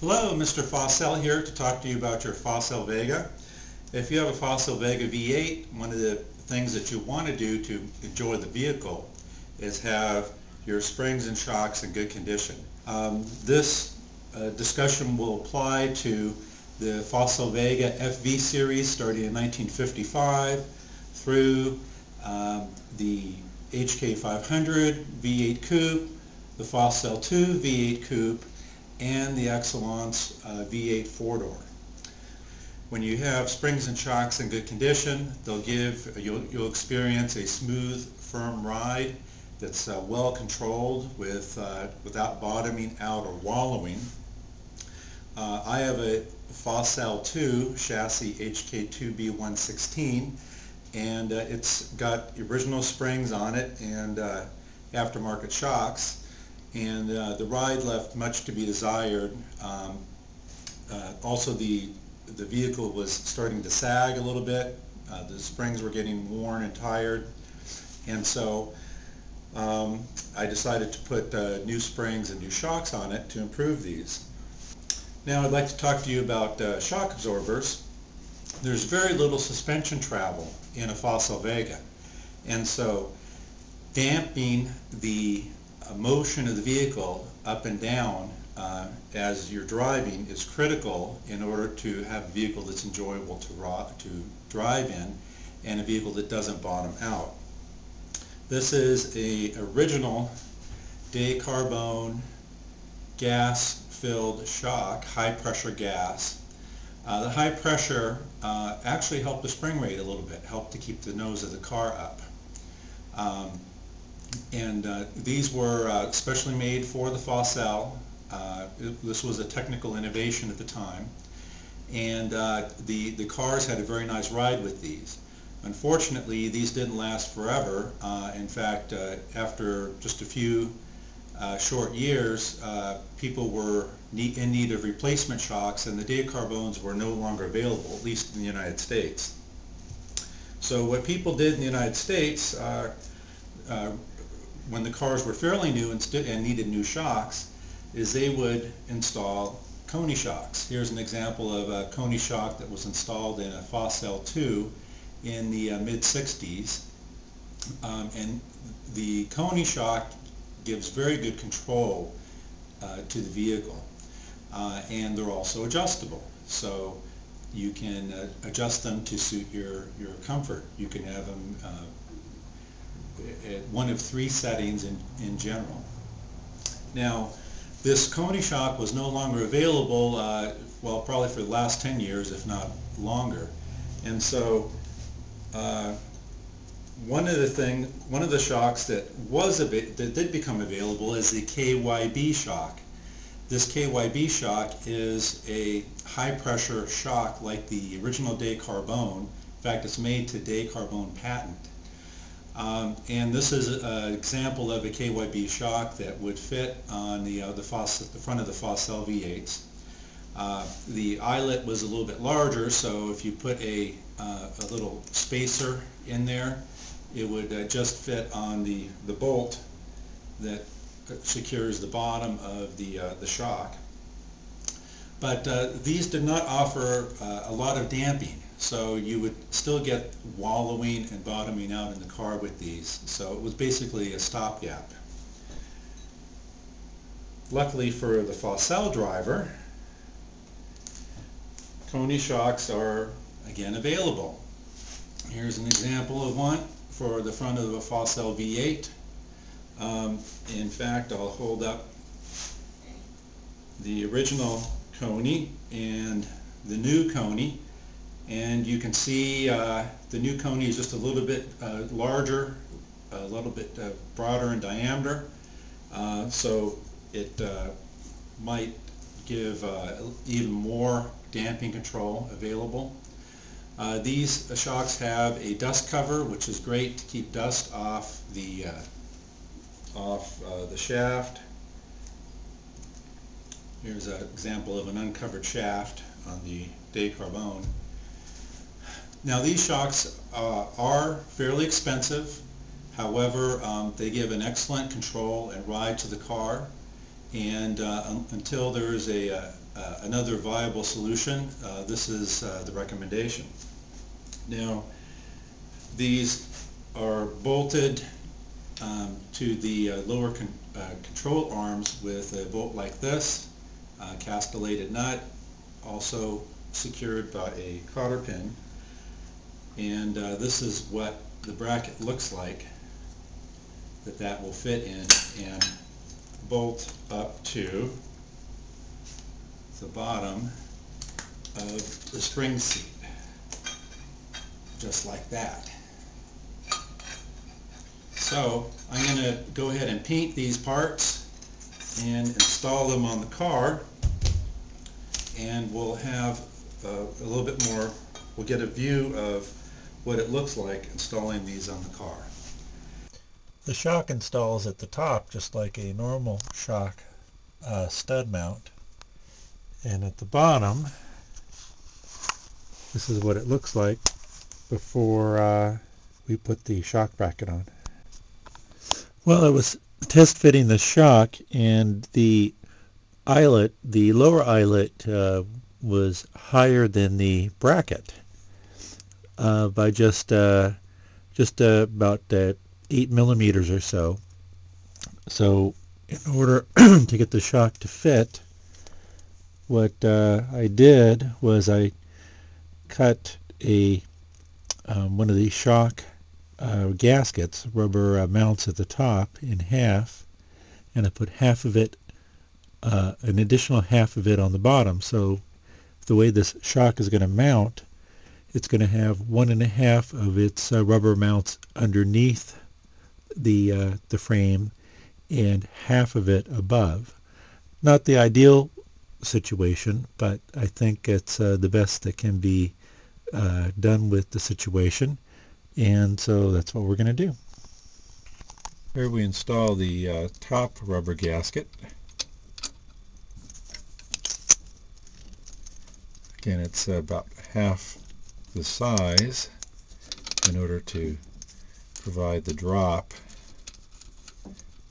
Hello, Mr. FACEL here to talk to you about your FACEL-VEGA. If you have a FACEL-VEGA V8, one of the things that you want to do to enjoy the vehicle is have your springs and shocks in good condition. This discussion will apply to the FACEL-VEGA FV series starting in 1955 through the HK500 V8 Coupe, the FACEL-2 V8 Coupe, and the Excellence V8 four-door. When you have springs and shocks in good condition, you'll experience a smooth, firm ride that's well controlled without bottoming out or wallowing. I have a FACEL-2 chassis HK2B116, and it's got original springs on it and aftermarket shocks. And the ride left much to be desired. Also the vehicle was starting to sag a little bit. The springs were getting worn and tired, and so I decided to put new springs and new shocks on it to improve these. Now I'd like to talk to you about shock absorbers. There's very little suspension travel in a FACEL-VEGA, and so damping the motion of the vehicle up and down as you're driving is critical in order to have a vehicle that's enjoyable to drive in and a vehicle that doesn't bottom out. This is an original Day-Carbone gas-filled shock, high-pressure gas. The high pressure actually helped the spring rate a little bit, helped to keep the nose of the car up. These were specially made for the FACEL. This was a technical innovation at the time, and the cars had a very nice ride with these. Unfortunately, these didn't last forever. In fact, after just a few short years, people were in need of replacement shocks, and the Day-Carbones were no longer available, at least in the United States. So what people did in the United States, when the cars were fairly new and needed new shocks, is they would install Coney shocks. Here's an example of a Coney shock that was installed in a FACEL-2 in the mid-60s. And the Coney shock gives very good control to the vehicle. And they're also adjustable, so you can adjust them to suit your comfort. You can have them at one of three settings in general. Now, this Coney shock was no longer available, well, probably for the last 10 years, if not longer. And so one of the shocks that did become available is the KYB shock. This KYB shock is a high-pressure shock like the original Day-Carbone. In fact, it's made to Day-Carbone patent. And this is an example of a KYB shock that would fit on the front of the FACEL V8s. The eyelet was a little bit larger, so if you put a little spacer in there, it would just fit on the bolt that secures the bottom of the shock. But these did not offer a lot of damping, so you would still get wallowing and bottoming out in the car with these. So it was basically a stopgap. Luckily for the FACEL driver, Coney shocks are again available. Here's an example of one for the front of a FACEL V8. In fact, I'll hold up the original Coney and the new Coney, and you can see the new Coney is just a little bit larger, a little bit broader in diameter, so it might give even more damping control available. These shocks have a dust cover, which is great to keep dust off the shaft. Here's an example of an uncovered shaft on the Day-Carbone. Now these shocks are fairly expensive. However, they give an excellent control and ride to the car, and until there is a another viable solution, this is the recommendation. Now, these are bolted to the lower control arms with a bolt like this, castellated nut, also secured by a cotter pin, and this is what the bracket looks like that will fit in and bolt up to the bottom of the spring seat, just like that. So I'm going to go ahead and paint these parts and install them on the car, and we'll have a little bit more, we'll get a view of what it looks like installing these on the car. The shock installs at the top just like a normal shock stud mount, and at the bottom this is what it looks like before we put the shock bracket on. Well, it was test fitting the shock, and the eyelet, the lower eyelet, was higher than the bracket by just about 8 millimeters or so. So in order to get the shock to fit, what I did was I cut one of these shock gaskets, rubber mounts at the top, in half, and I put half of it, an additional half of it on the bottom. So the way this shock is going to mount, it's going to have 1.5 of its rubber mounts underneath the frame and half of it above. Not the ideal situation, but I think it's the best that can be done with the situation, and so that's what we're going to do. Here we install the top rubber gasket. Again, it's about half the size in order to provide the drop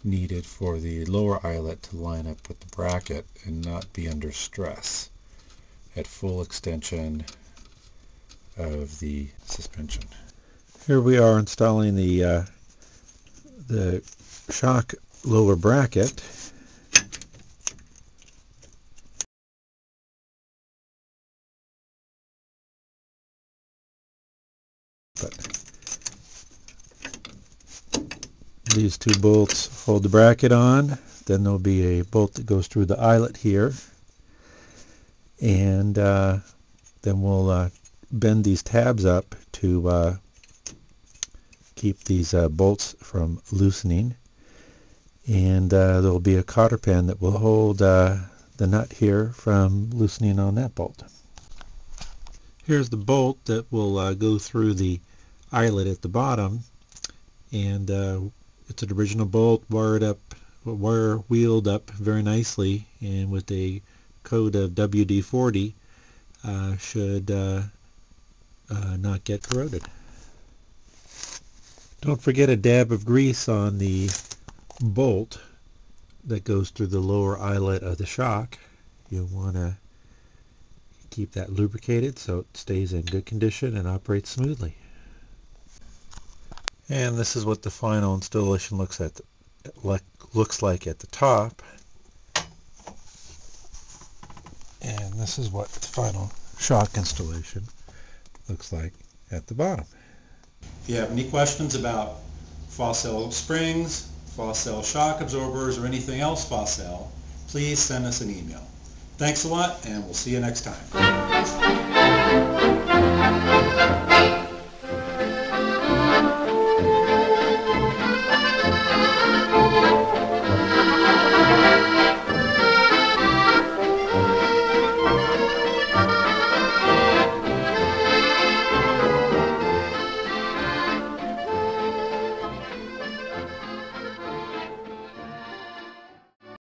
needed for the lower eyelet to line up with the bracket and not be under stress at full extension of the suspension. Here we are installing the shock lower bracket. These two bolts hold the bracket on. Then there'll be a bolt that goes through the eyelet here, and then we'll bend these tabs up to keep these bolts from loosening, and there'll be a cotter pin that will hold the nut here from loosening on that bolt. Here's the bolt that will go through the eyelet at the bottom, and it's an original bolt, wire wheeled up very nicely, and with a coat of WD-40 should not get corroded. Don't forget a dab of grease on the bolt that goes through the lower eyelet of the shock. You'll want to keep that lubricated so it stays in good condition and operates smoothly. And this is what the final installation looks like at the top, and this is what the final shock installation looks like at the bottom. If you have any questions about FACEL springs, FACEL shock absorbers, or anything else FACEL, please send us an email. Thanks a lot, and we'll see you next time.